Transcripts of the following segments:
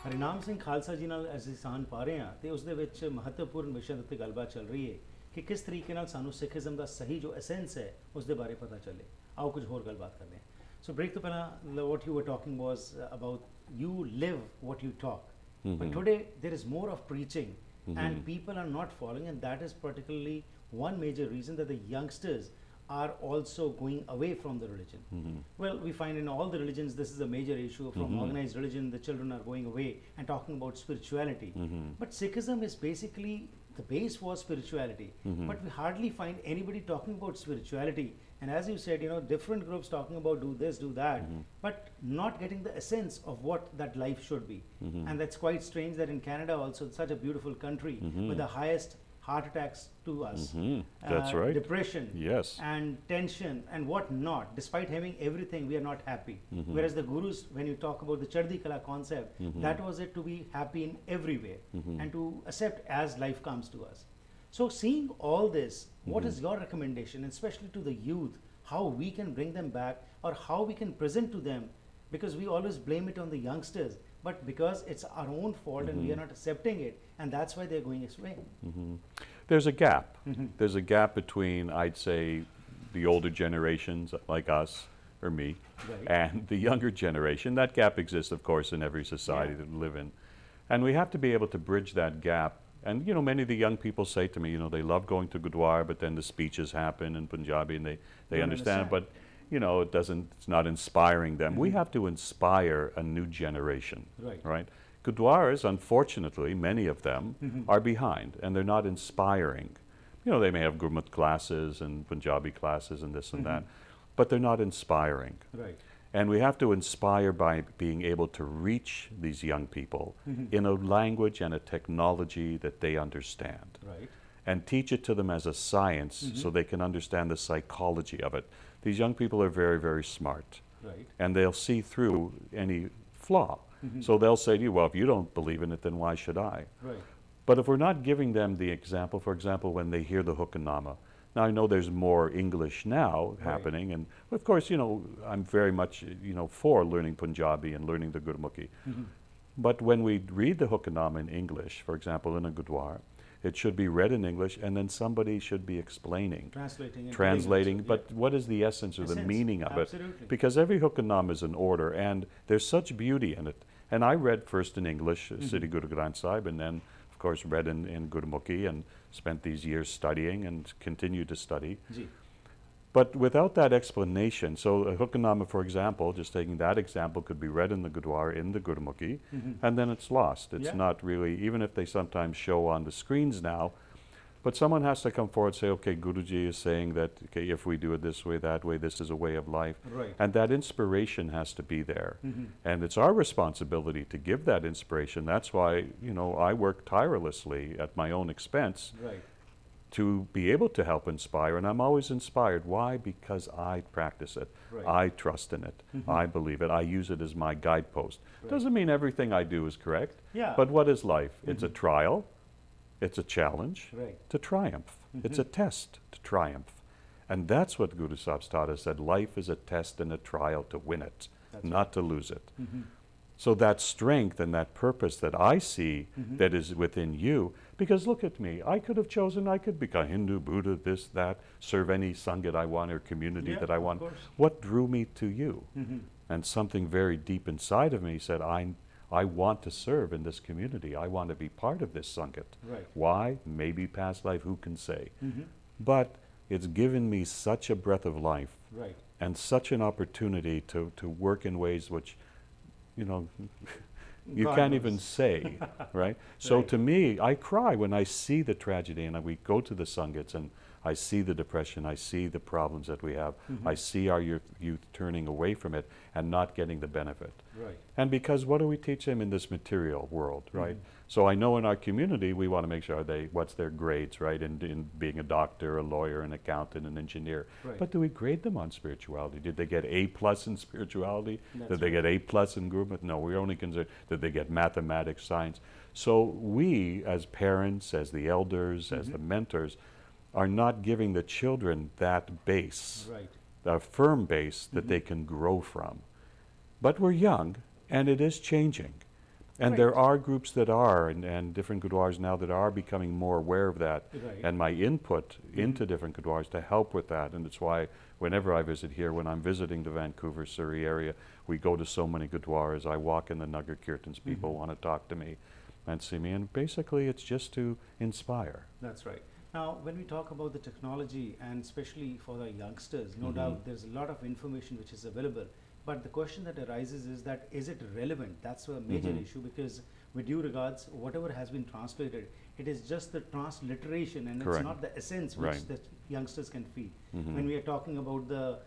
ਹਰਿਨਾਮ ਸਿੰਘ ਖਾਲਸਾ ਜੀ ਨਾਲ ਅਸੀਂ ਸਾਨ ਪਾ ਰਹੇ ਹਾਂ ਤੇ ਉਸ ਦੇ ਵਿੱਚ ਮਹੱਤਵਪੂਰਨ ਵਿਸ਼ੇ ਉੱਤੇ ਗੱਲਬਾਤ ਚੱਲ ਰਹੀ ਹੈ ਕਿ ਕਿਸ ਤਰੀਕੇ ਨਾਲ ਸਾਨੂੰ ਸਿੱਖੀਜ਼ਮ ਦਾ ਸਹੀ ਜੋ ਐਸੈਂਸ ਹੈ ਉਸ ਦੇ ਬਾਰੇ ਪਤਾ ਚੱਲੇ। ਆਓ ਕੁਝ ਹੋਰ ਗੱਲਬਾਤ ਕਰਦੇ ਹਾਂ। ਸੋ ਬ੍ਰੇਕ ਤੋਂ ਪਹਿਲਾਂ what you were talking was about you live what you talk. But today there is more of preaching and people are not following, and that is particularly one major reason that the youngsters are also going away from the religion. Well, we find in all the religions this is a major issue. From organized religion, the children are going away and talking about spirituality. But Sikhism is basically, the base was spirituality, but we hardly find anybody talking about spirituality. And as you said, you know, different groups talking about do this, do that, but not getting the essence of what that life should be. And that's quite strange that in Canada also, such a beautiful country with the highest heart attacks to us, that's right, depression, yes, and tension and what not. Despite having everything, we are not happy. Whereas the gurus, when you talk about the Chardi Kala concept, that was it, to be happy in every way and to accept as life comes to us. So seeing all this, what is your recommendation, especially to the youth, how we can bring them back or how we can present to them? Because we always blame it on the youngsters, but because it's our own fault and we are not accepting it, and that's why they're going astray. There's a gap. There's a gap between, I'd say, the older generations like us or me, and the younger generation. That gap exists, of course, in every society that we live in. And we have to be able to bridge that gap. And, you know, many of the young people say to me, you know, they love going to Gurdwara, but then the speeches happen in Punjabi and they understand, but, you know, it's not inspiring them. We have to inspire a new generation, right? Gurdwaras, unfortunately, many of them are behind and they're not inspiring. You know, they may have Gurmat classes and Punjabi classes and this and that, but they're not inspiring. Right. And we have to inspire by being able to reach these young people in a language and a technology that they understand. Right. And teach it to them as a science so they can understand the psychology of it. These young people are very, very smart. Right. And they'll see through any flaw. So they'll say to you, well, if you don't believe in it, then why should I? Right. But if we're not giving them the example, for example, when they hear the Hukamnama, now I know there's more English now happening, and of course, you know, I'm very much, you know, for learning Punjabi and learning the Gurmukhi. But when we read the Hukamnama in English, for example, in a Gurdwara, it should be read in English, and then somebody should be explaining, translating. But what is the essence or the meaning of it? Because every Hukamnama is an order, and there's such beauty in it. And I read first in English, Siddhi Guru Granth Sahib, and then, of course, read in Gurmukhi, and spent these years studying and continue to study. But without that explanation, so a Hukamnama, for example, just taking that example, could be read in the Gurdwara, in the Gurmukhi, and then it's lost. It's not really, even if they sometimes show on the screens now, but someone has to come forward and say, okay, Guruji is saying that, okay, if we do it this way, that way, this is a way of life. And that inspiration has to be there. And it's our responsibility to give that inspiration. That's why, you know, I work tirelessly at my own expense to be able to help inspire, and I'm always inspired. Why? Because I practice it. I trust in it. I believe it. I use it as my guidepost. Doesn't mean everything I do is correct, but what is life? It's a trial, it's a challenge to triumph. It's a test to triumph. And that's what Guru Sahib's taught us, that life is a test and a trial to win it, not to lose it. So that strength and that purpose that I see that is within you, because look at me, I could have chosen, I could become Hindu, Buddha, this, that, serve any Sanghat I want or community that I want. What drew me to you? And something very deep inside of me said, I want to serve in this community. I want to be part of this Sanghat. Why? Maybe past life, who can say? But it's given me such a breath of life and such an opportunity to work in ways which, you know, you can't even say, right? So to me, I cry when I see the tragedy, and we go to the Sanghats and I see the depression, I see the problems that we have, I see our youth turning away from it and not getting the benefit. And because what do we teach them in this material world, right? So I know in our community, we want to make sure what's their grades, right? In being a doctor, a lawyer, an accountant, an engineer. But do we grade them on spirituality? Did they get A+ in spirituality? Did they get A+ in Gurmat? No, we're only concerned, did they get mathematics, science? So we, as parents, as the elders, as the mentors, are not giving the children that base, a firm base that they can grow from. But we're young, and it is changing. And Right. there are groups that are, and different gurdwaras now that are becoming more aware of that, Right. and my input into different gurdwaras to help with that. And it's why whenever I visit here, when I'm visiting the Vancouver, Surrey area, we go to so many gurdwaras. I walk in the Nagar Kirtans, people want to talk to me and see me, and basically it's just to inspire. That's right. Now, when we talk about the technology, and especially for the youngsters, no doubt there's a lot of information which is available. But the question that arises is that, is it relevant? That's a major issue, because with due regards, whatever has been translated, it is just the transliteration, and Correct. it's not the essence which Right. the youngsters can feel. When we are talking about the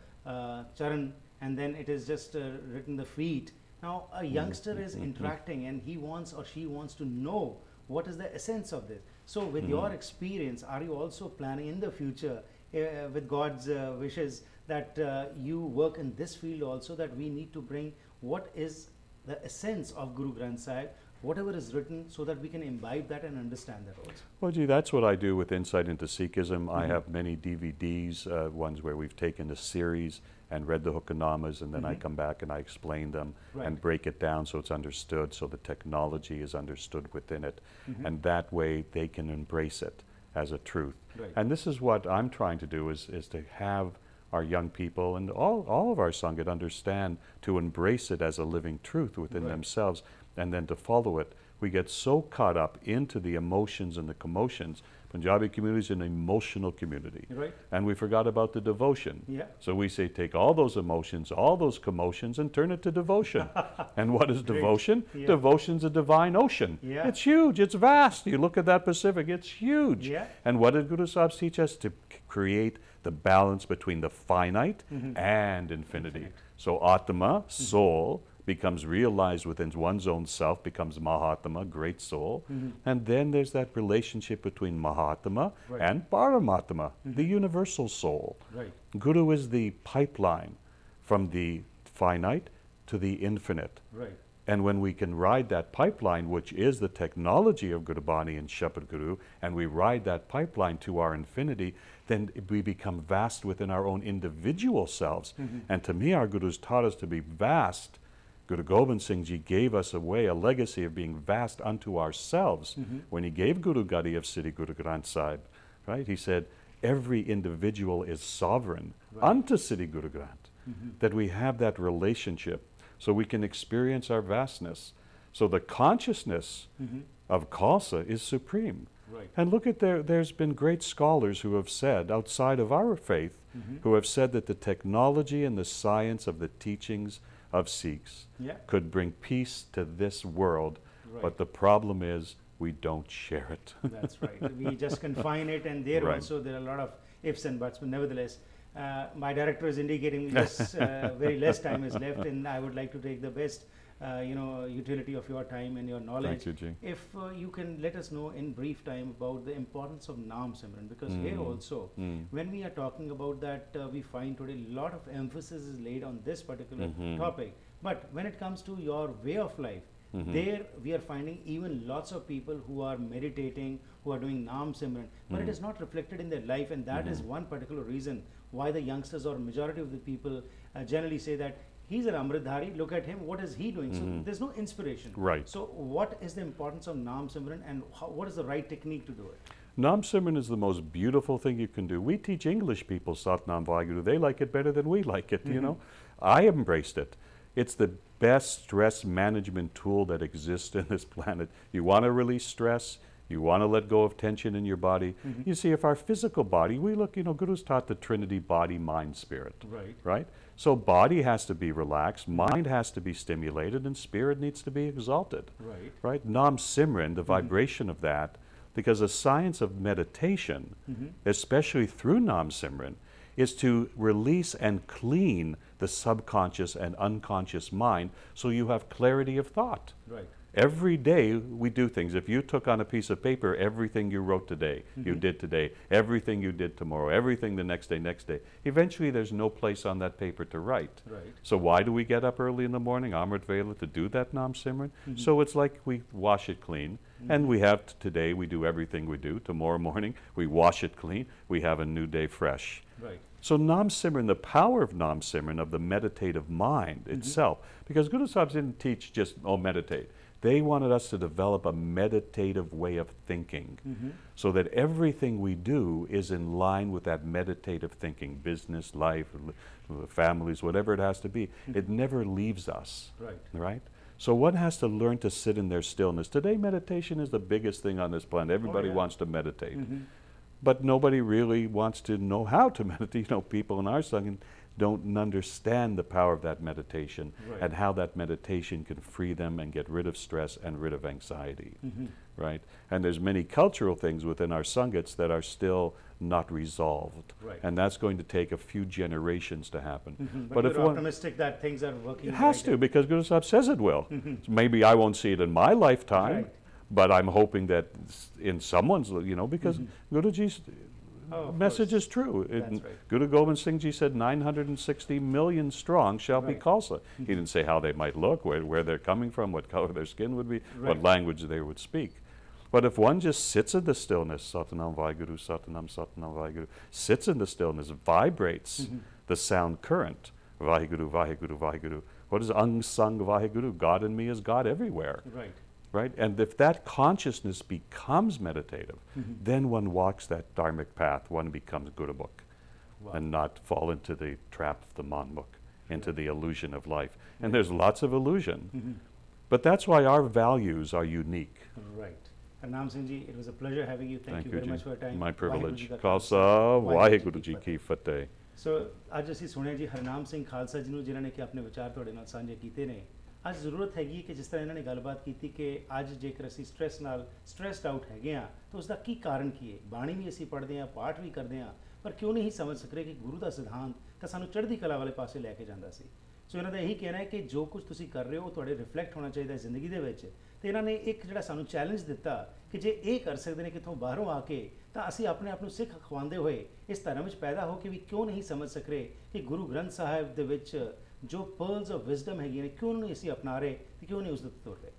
charan, and then it is just written the feet. Now, a youngster is interacting, and he wants or she wants to know what is the essence of this. So with your experience, are you also planning in the future, with God's wishes, that you work in this field also, that we need to bring what is the essence of Guru Granth Sahib, whatever is written, so that we can imbibe that and understand that also? Well, gee, that's what I do with Insight into Sikhism. I have many DVDs, ones where we've taken the series and read the Hukanamas, and then I come back and I explain them and break it down so it's understood, so the technology is understood within it. And that way they can embrace it as a truth. Right. And this is what I'm trying to do, is to have our young people and all of our Sanghat understand, to embrace it as a living truth within themselves, and then to follow it. We get so caught up into the emotions and the commotions. Punjabi community is an emotional community. Right. And we forgot about the devotion. Yeah. So we say, take all those emotions, all those commotions, and turn it to devotion. And what is devotion? Yeah. Devotion's a divine ocean. Yeah. It's huge, it's vast. You look at that Pacific, it's huge. Yeah. And what did Guru Sahib teach us? To create the balance between the finite and infinity. So Atma, soul, becomes realized within one's own self, becomes Mahatma, great soul. And then there's that relationship between Mahatma and Paramatma, the universal soul. Right. Guru is the pipeline from the finite to the infinite. Right. And when we can ride that pipeline, which is the technology of Gurbani and Shabad Guru, and we ride that pipeline to our infinity, then we become vast within our own individual selves. And to me, our Gurus taught us to be vast. Guru Gobind Singh Ji gave us a legacy of being vast unto ourselves. When he gave Guru Gadi of Sri Guru Granth Sahib, right? He said, every individual is sovereign unto Sri Guru Granth. That we have that relationship, so we can experience our vastness. So the consciousness of Khalsa is supreme. Right. And look at there's been great scholars who have said, outside of our faith, who have said that the technology and the science of the teachings of Sikhs could bring peace to this world, but the problem is we don't share it. That's right. We just confine it, and there also there are a lot of ifs and buts, but nevertheless, my director is indicating just very less time is left, and I would like to take the best utility of your time and your knowledge. Thank you, Ji. If you can let us know in brief time about the importance of Nam Simran, because here also, when we are talking about that, we find today a lot of emphasis is laid on this particular topic. But when it comes to your way of life, there we are finding even lots of people who are meditating, who are doing Nam Simran, but it is not reflected in their life, and that is one particular reason why the youngsters or majority of the people generally say that he's an Amritdhari, look at him, what is he doing? So there's no inspiration. Right. So what is the importance of Nam Simran, and what is the right technique to do it? Nam Simran is the most beautiful thing you can do. We teach English people Satnam Vaheguru. They like it better than we like it, you know. I embraced it. It's the best stress management tool that exists in this planet. You want to release stress, you want to let go of tension in your body. You see, if our physical body, we look, Guru's taught the Trinity, body, mind, spirit. Right. Right? So body has to be relaxed, mind has to be stimulated, and spirit needs to be exalted. Right. Right? Nam Simran, the vibration of that, because the science of meditation, especially through Nam Simran, is to release and clean the subconscious and unconscious mind so you have clarity of thought. Right. Every day we do things. If you took on a piece of paper everything you wrote today, you did today, everything you did tomorrow, everything the next day, eventually there's no place on that paper to write. Right. So why do we get up early in the morning, Amrit Vela, to do that Nam Simran? So it's like we wash it clean. And we have today, we do everything we do. Tomorrow morning, we wash it clean. We have a new day fresh. Right. So Nam Simran, the power of Nam Simran, of the meditative mind itself, because Guru Sahib didn't teach just, meditate. They wanted us to develop a meditative way of thinking so that everything we do is in line with that meditative thinking, business, life, families, whatever it has to be. It never leaves us, right? So one has to learn to sit in their stillness. Today, meditation is the biggest thing on this planet. Everybody wants to meditate. But nobody really wants to know how to meditate. You know, people in our Sangha don't understand the power of that meditation and how that meditation can free them and get rid of stress and rid of anxiety, right? And there's many cultural things within our Sanghas that are still not resolved. And that's going to take a few generations to happen. But if you're optimistic that things are working. It has to, because Guru Sahib says it will. So maybe I won't see it in my lifetime, but I'm hoping that in someone's, you know, because Guruji's message is true. Guru Gobind Singh Ji said 960 million strong shall be Khalsa. He didn't say how they might look, where they're coming from, what color their skin would be, what language they would speak. But if one just sits in the stillness, Satanam Vaheguru, Satanam, Satanam Vaheguru, sits in the stillness, vibrates the sound current, Vaheguru, Vaheguru, Vaheguru. What is Ang-Sang Vaheguru? God in me is God everywhere. Right? And if that consciousness becomes meditative, then one walks that dharmic path, one becomes Gurumukh, and not fall into the trap of the Manmukh, into the illusion of life. And there's lots of illusion. But that's why our values are unique. And Nam Singh Ji, it was a pleasure having you. Thank you very much for your time. My privilege. Khalsa, Vaheguru Ji ki Fateh. So, ਅੱਜ ਅਸੀਂ ਸੁਣਿਆ ਜੀ ਹਰਨਾਮ ਸਿੰਘ ਖਾਲਸਾ ਜੀ ਨੂੰ ਜਿਨ੍ਹਾਂ ਨੇ ਕਿ ਆਪਣੇ ਵਿਚਾਰ ਤੁਹਾਡੇ ਨਾਲ ਸਾਂਝੇ ਕੀਤੇ ਨੇ। ਅੱਜ ਜ਼ਰੂਰਤ ਹੈਗੀ ਕਿ ਜਿਸ ਤਰ੍ਹਾਂ ਇਹਨਾਂ ਨੇ ਗੱਲਬਾਤ ਕੀਤੀ ਕਿ ਅੱਜ ਜੇਕਰ ਅਸੀਂ ਸਟ੍ਰੈਸਡ ਆਊਟ ਹੈਗੇ ਆ ਤਾਂ ਉਸ ਦਾ ਕੀ ਕਾਰਨ ਕੀ ਹੈ। ਬਾਣੀ ਵੀ ਅਸੀਂ ਪੜ੍ਹਦੇ ਹਾਂ, ਪਾਠ ਵੀ ਕਰਦੇ ਹਾਂ, ਪਰ ਕਿਉਂ ਨਹੀਂ ਸਮਝ ਸਕ ਰਹੇ ਕਿ ਗੁਰੂ ਦਾ ਸਿਧਾਂਤ ਤਾਂ ਸਾਨੂੰ ਚੜ੍ਹਦੀ ਕਲਾ ਵਾਲੇ ਪਾਸੇ ਲੈ ਕੇ ਜਾਂਦਾ ਸੀ। ਸੋ ਇਹਨਾਂ ਦਾ ਇਹੀ ਕਹਿਣਾ ਹੈ ਕਿ ਜੋ ਕੁਝ ਤੁਸੀਂ ਕਰ ਰਹੇ ਹੋ ਉਹ ਤੁਹਾਡੇ ਰਿਫਲੈਕਟ ਹੋਣਾ ਚਾਹੀਦਾ ਜ਼ਿੰਦਗੀ ਦੇ ਵਿੱਚ। ਤੇ ਇਹਨਾਂ ਨੇ ਇੱਕ ਜਿਹੜਾ ਸਾਨੂੰ ਚੈਲੰਜ ਦਿੱਤਾ ਕਿ ਜੇ ਇਹ ਕਰ ਸਕਦੇ ਨੇ ਕਿੱਥੋਂ ਬਾਹਰੋਂ ਆ ਕੇ ਤਾਂ ਅਸੀਂ ਆਪਣੇ ਆਪ ਨੂੰ ਸਿੱਖ ਅਖਵਾਉਂਦੇ ਹੋਏ ਇਸ ਧਰਮ ਵਿੱਚ ਪੈਦਾ ਹੋ ਕੇ ਵੀ ਕਿਉਂ ਨਹੀਂ ਸਮਝ ਸਕ ਰਹੇ ਕਿ ਗੁਰੂ ਗ੍ਰੰਥ ਸਾਹਿਬ ਦੇ ਵਿੱਚ ਜੋ ਪਰਲਸ ਆਫ ਵਿਜ਼ਡਮ ਹੈਗੀਆਂ ਨੇ ਕਿਉਂ ਨਹੀਂ ਅਸੀਂ ਅਪਣਾ ਰਹੇ ਤੇ ਕਿਉਂ ਨਹੀਂ ਉਸ ਦੇ ਤੁਰ ਰਹੇ।